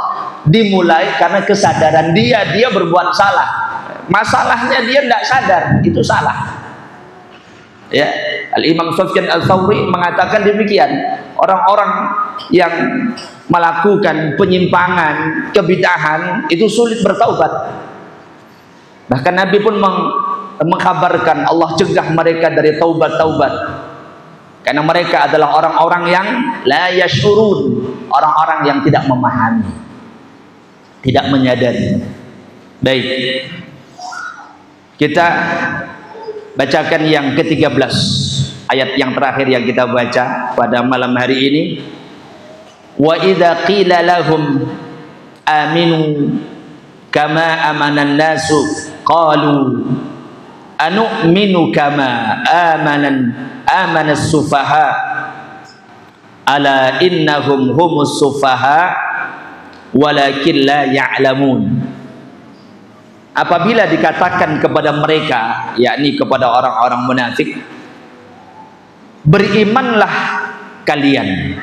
Dimulai karena kesadaran dia berbuat salah. Masalahnya dia tidak sadar itu salah. Ya, Al-Imam Sufyan Al-Thawri mengatakan demikian. Orang-orang yang melakukan penyimpangan, kebidahan itu sulit bertaubat. Bahkan Nabi pun mengkabarkan Allah cegah mereka dari taubat-taubat, karena mereka adalah orang-orang yang la yashurun, orang-orang yang tidak memahami, tidak menyadari. Baik, kita bacakan yang ke-13, ayat yang terakhir yang kita baca pada malam hari ini. Wa idza qila lahum aminu kama amanan nasu qalu anu'minu kama amanas sufaha ala innahum humus sufaha walakin la ya'lamun. Apabila dikatakan kepada mereka, yakni kepada orang-orang munafik, berimanlah kalian,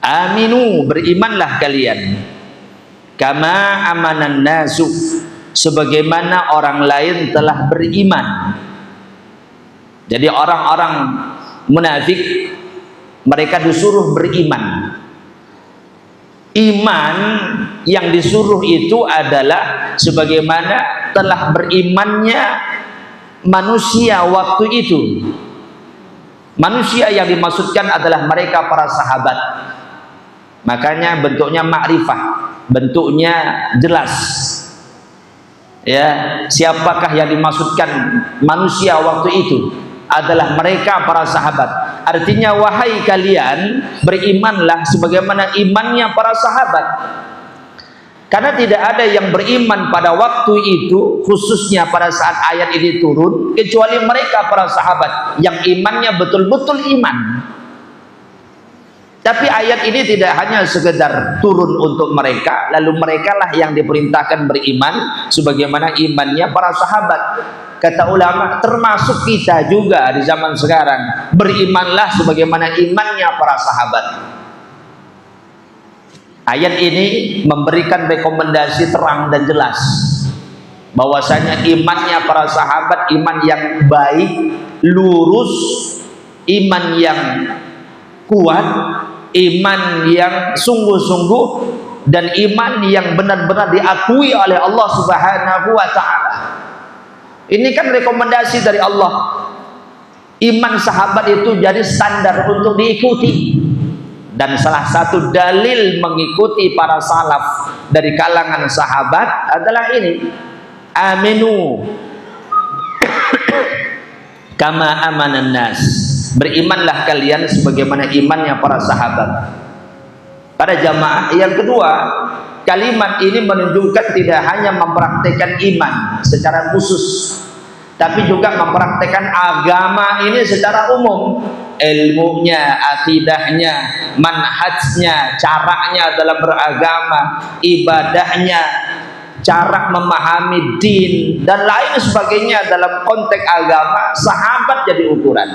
aminu, berimanlah kalian, kama amanan nasu, sebagaimana orang lain telah beriman. Jadi orang-orang munafik mereka disuruh beriman. Iman yang disuruh itu adalah sebagaimana telah berimannya manusia waktu itu. Manusia yang dimaksudkan adalah mereka para sahabat. Makanya bentuknya ma'rifah, bentuknya jelas. Ya, siapakah yang dimaksudkan manusia waktu itu? Adalah mereka para sahabat. Artinya wahai kalian berimanlah sebagaimana imannya para sahabat. Karena tidak ada yang beriman pada waktu itu, khususnya pada saat ayat ini turun, kecuali mereka para sahabat yang imannya betul-betul iman. Tapi ayat ini tidak hanya sekedar turun untuk mereka, lalu mereka lah yang diperintahkan beriman sebagaimana imannya para sahabat. Kata ulama, termasuk kita juga di zaman sekarang, berimanlah sebagaimana imannya para sahabat. Ayat ini memberikan rekomendasi terang dan jelas bahwasanya imannya para sahabat iman yang baik, lurus, iman yang kuat, iman yang sungguh-sungguh, dan iman yang benar-benar diakui oleh Allah Subhanahu wa ta'ala. Ini kan rekomendasi dari Allah. Iman sahabat itu jadi standar untuk diikuti. Dan salah satu dalil mengikuti para salaf dari kalangan sahabat adalah ini. Aminu kama amanan nas. Berimanlah kalian sebagaimana imannya para sahabat. Pada jamaah yang kedua, kalimat ini menunjukkan tidak hanya mempraktikkan iman secara khusus, tapi juga mempraktikkan agama ini secara umum. Ilmunya, akidahnya, manhajnya, caranya dalam beragama, ibadahnya, cara memahami din, dan lain sebagainya dalam konteks agama. Sahabat jadi ukuran,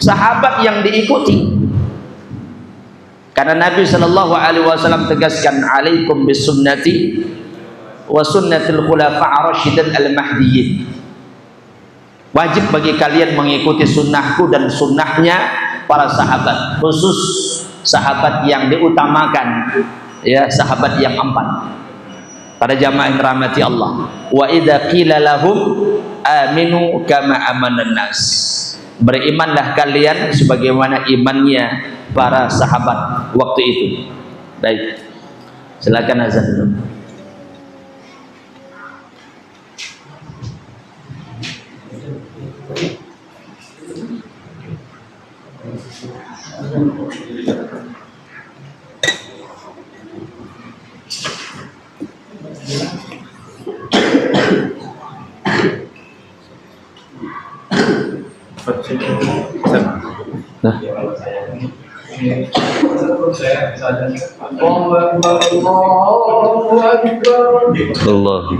sahabat yang diikuti. Karena Nabi Shallallahu Alaihi Wasallam tegaskan, alaikum bisunnati wa sunnatil khulafa' ar-rasyidin al-mahdiyyin. Wajib bagi kalian mengikuti sunnahku dan sunnahnya para sahabat, khusus sahabat yang diutamakan, ya, sahabat yang 4. Pada jamaah yang rahmati Allah, wa idza qila lahum aminu kama amanan nas. berimanlah kalian sebagaimana imannya para sahabat waktu itu. Baik, silakan azan dulu. Nah. Allahu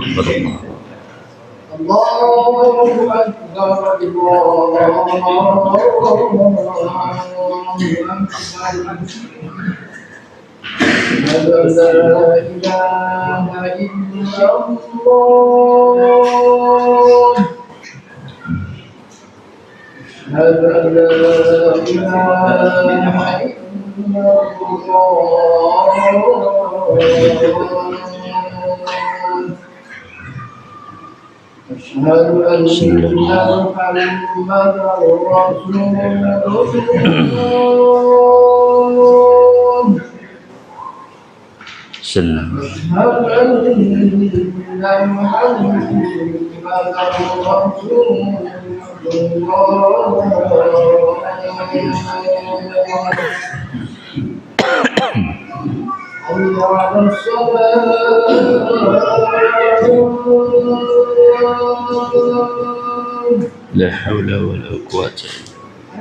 La haula wala quwwata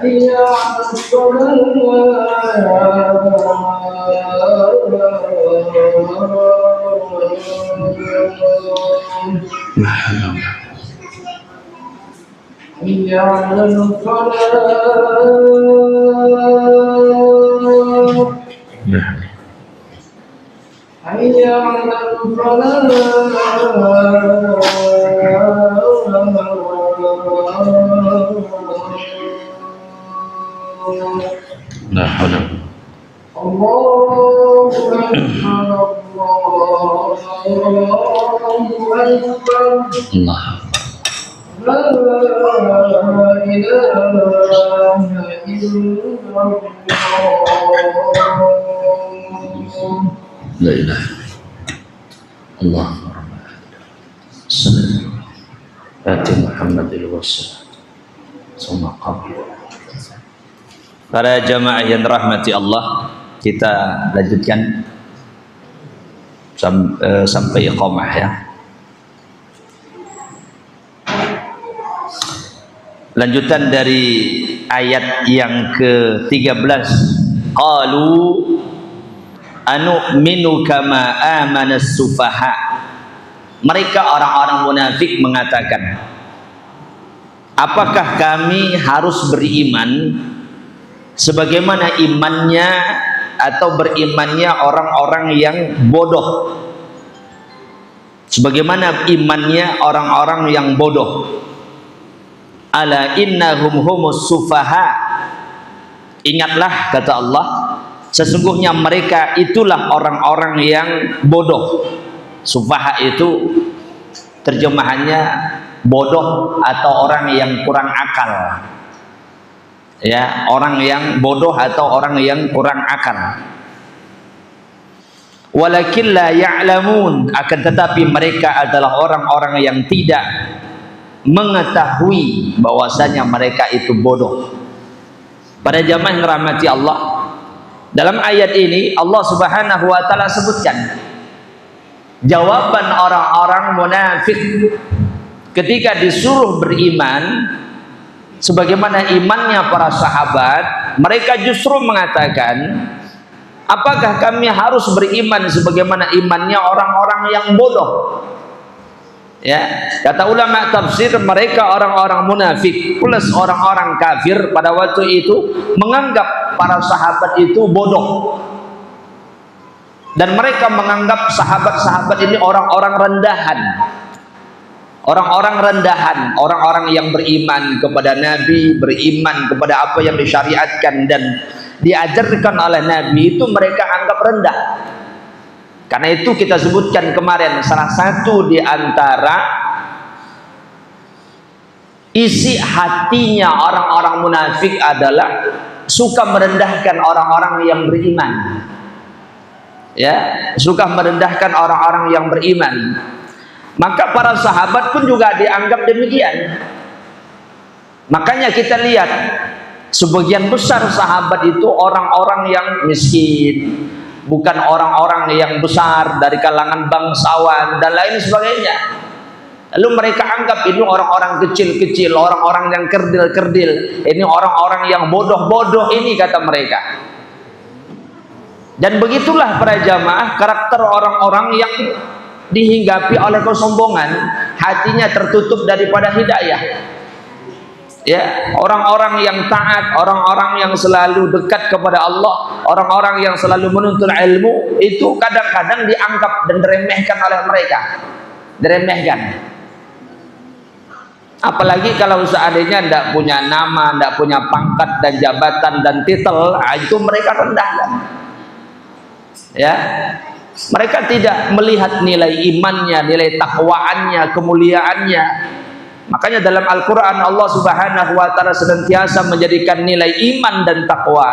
illa la haula la ilaha Allah Ati Muhammadil wassalam. Para jamaah yang dirahmati Allah, kita lanjutkan sampai iqamah ya. Lanjutan dari ayat yang ke-13. Qalu anu'minu kama amanas sufaha. Mereka orang-orang munafik mengatakan, apakah kami harus beriman sebagaimana imannya atau berimannya orang-orang yang bodoh, sebagaimana imannya orang-orang yang bodoh. Ala innahum humus sufaha. Ingatlah, kata Allah, sesungguhnya mereka itulah orang-orang yang bodoh. Sufaha itu terjemahannya bodoh atau orang yang kurang akal. Ya, orang yang bodoh atau orang yang kurang akal. Walakin la ya'lamun, akan tetapi mereka adalah orang-orang yang tidak mengetahui bahwasanya mereka itu bodoh. Pada jamaah yang dirahmati Allah, dalam ayat ini Allah Subhanahu wa taala sebutkan jawaban orang-orang munafik ketika disuruh beriman sebagaimana imannya para sahabat. Mereka justru mengatakan, apakah kami harus beriman sebagaimana imannya orang-orang yang bodoh? Ya, kata ulama tafsir, mereka orang-orang munafik plus orang-orang kafir pada waktu itu menganggap para sahabat itu bodoh, dan mereka menganggap sahabat-sahabat ini orang-orang rendahan, orang-orang yang beriman kepada Nabi, beriman kepada apa yang disyariatkan dan diajarkan oleh Nabi, itu mereka anggap rendah. Karena itu kita sebutkan kemarin, salah satu di antara isi hatinya orang-orang munafik adalah suka merendahkan orang-orang yang beriman. Ya, suka merendahkan orang-orang yang beriman. Maka para sahabat pun juga dianggap demikian. Makanya kita lihat sebagian besar sahabat itu orang-orang yang miskin, bukan orang-orang yang besar dari kalangan bangsawan dan lain sebagainya. Lalu mereka anggap ini orang-orang kecil-kecil, orang-orang yang kerdil-kerdil, ini orang-orang yang bodoh-bodoh ini, kata mereka. Dan begitulah para jamaah karakter orang-orang yang dihinggapi oleh kesombongan, hatinya tertutup daripada hidayah. Ya, orang-orang yang taat, orang-orang yang selalu dekat kepada Allah, orang-orang yang selalu menuntut ilmu, itu kadang-kadang dianggap dan diremehkan oleh mereka. Diremehkan. Apalagi kalau seandainya tidak punya nama, tidak punya pangkat dan jabatan dan titel, itu mereka rendahkan. Ya, mereka tidak melihat nilai imannya, nilai takwaannya, kemuliaannya. Makanya dalam Al-Quran Allah Subhanahu wa ta'ala senantiasa menjadikan nilai iman dan takwa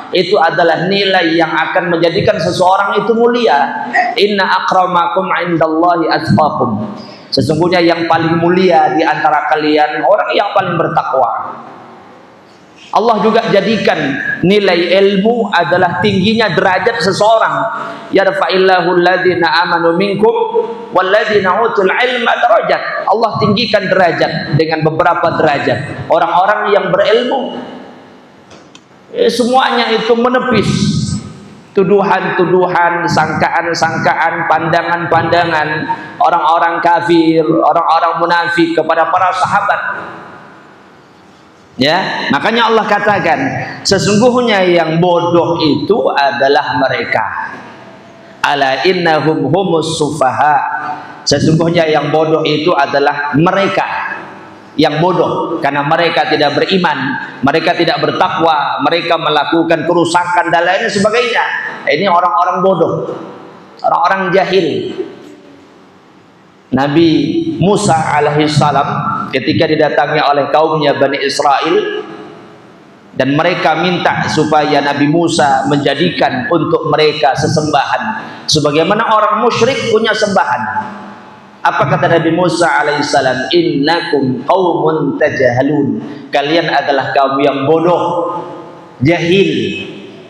itu adalah nilai yang akan menjadikan seseorang itu mulia. Inna akramakum indallahi atqakum. Sesungguhnya yang paling mulia di antara kalian orang yang paling bertakwa. Allah juga jadikan nilai ilmu adalah tingginya derajat seseorang. Yarfa'illahu alladhina amanu minkum walladhina utul ilma darajat. Allah tinggikan derajat dengan beberapa derajat orang-orang yang berilmu. Semuanya itu menepis tuduhan-tuduhan, sangkaan-sangkaan, pandangan-pandangan orang-orang kafir, orang-orang munafik kepada para sahabat. Ya, makanya Allah katakan sesungguhnya yang bodoh itu adalah mereka. Ala innahum humus sufaha. Sesungguhnya yang bodoh itu adalah mereka yang bodoh, karena mereka tidak beriman, mereka tidak bertakwa, mereka melakukan kerusakan dan lain sebagainya. Ini orang-orang bodoh, orang-orang jahil. Nabi Musa alaihissalam ketika didatangi oleh kaumnya Bani Israel dan mereka minta supaya Nabi Musa menjadikan untuk mereka sesembahan sebagaimana orang musyrik punya sembahan. Apa kata Nabi Musa alaihissalam? Innakum qaumun tajahalun. Kalian adalah kaum yang bodoh, jahil,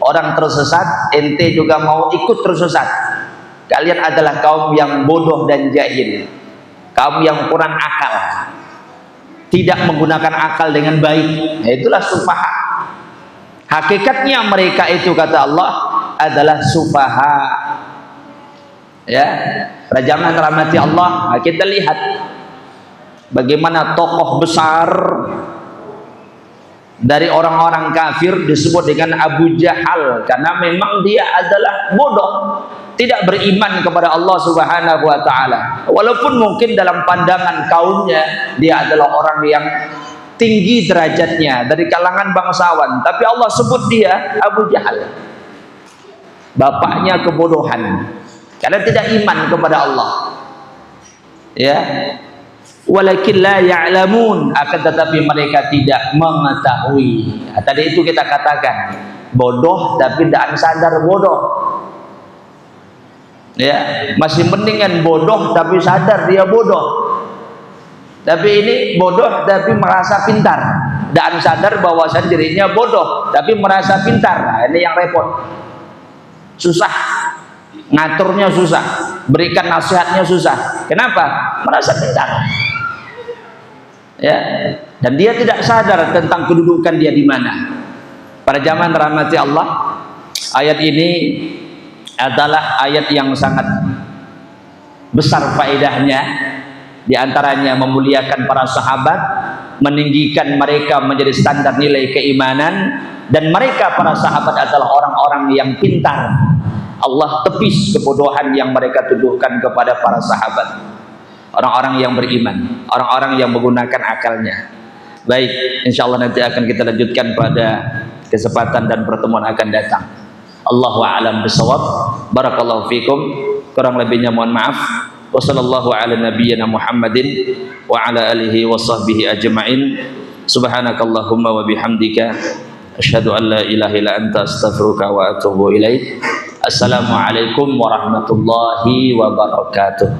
orang tersesat, ente juga mau ikut tersesat. Kalian adalah kaum yang bodoh dan jahil, kaum yang kurang akal, tidak menggunakan akal dengan baik. Nah, itulah sufaha. Hakikatnya mereka itu, kata Allah, adalah sufaha. Ya, para jamaah rahmati Allah, kita lihat bagaimana tokoh besar dari orang-orang kafir disebut dengan Abu Jahal, karena memang dia adalah bodoh, tidak beriman kepada Allah Subhanahu wa ta'ala. Walaupun mungkin dalam pandangan kaumnya dia adalah orang yang tinggi derajatnya dari kalangan bangsawan, tapi Allah sebut dia Abu Jahal. Bapaknya kebodohan, karena tidak iman kepada Allah. Ya, walakin la ya'lamun, akan tetapi mereka tidak mengetahui. Tadi itu kita katakan bodoh tapi tidak sadar bodoh. Ya, masih mendingan bodoh tapi sadar dia bodoh. Tapi ini bodoh tapi merasa pintar, dan sadar bahwasan dirinya bodoh tapi merasa pintar. Nah, ini yang repot. Susah ngaturnya, susah berikan nasihatnya, susah. Kenapa? Merasa pintar. Ya, dan dia tidak sadar tentang kedudukan dia di mana. Para jamaah rahmati Allah, ayat ini adalah ayat yang sangat besar faedahnya. Di antaranya memuliakan para sahabat, meninggikan mereka menjadi standar nilai keimanan, dan mereka para sahabat adalah orang-orang yang pintar. Allah tepis kebodohan yang mereka tuduhkan kepada para sahabat, orang-orang yang beriman, orang-orang yang menggunakan akalnya. Baik, insyaallah nanti akan kita lanjutkan pada kesempatan dan pertemuan akan datang. Allahu a'lam bishawab. Barakallahu fikum. Kurang lebihnya mohon maaf. Wa sallallahu ala nabiyyina Muhammadin wa ala alihi wa sahbihi ajma'in. Subhanakallahumma wa bihamdika asyhadu an la ilaha illa anta astaghfiruka wa atubu ilaik. Assalamualaikum warahmatullahi wabarakatuh.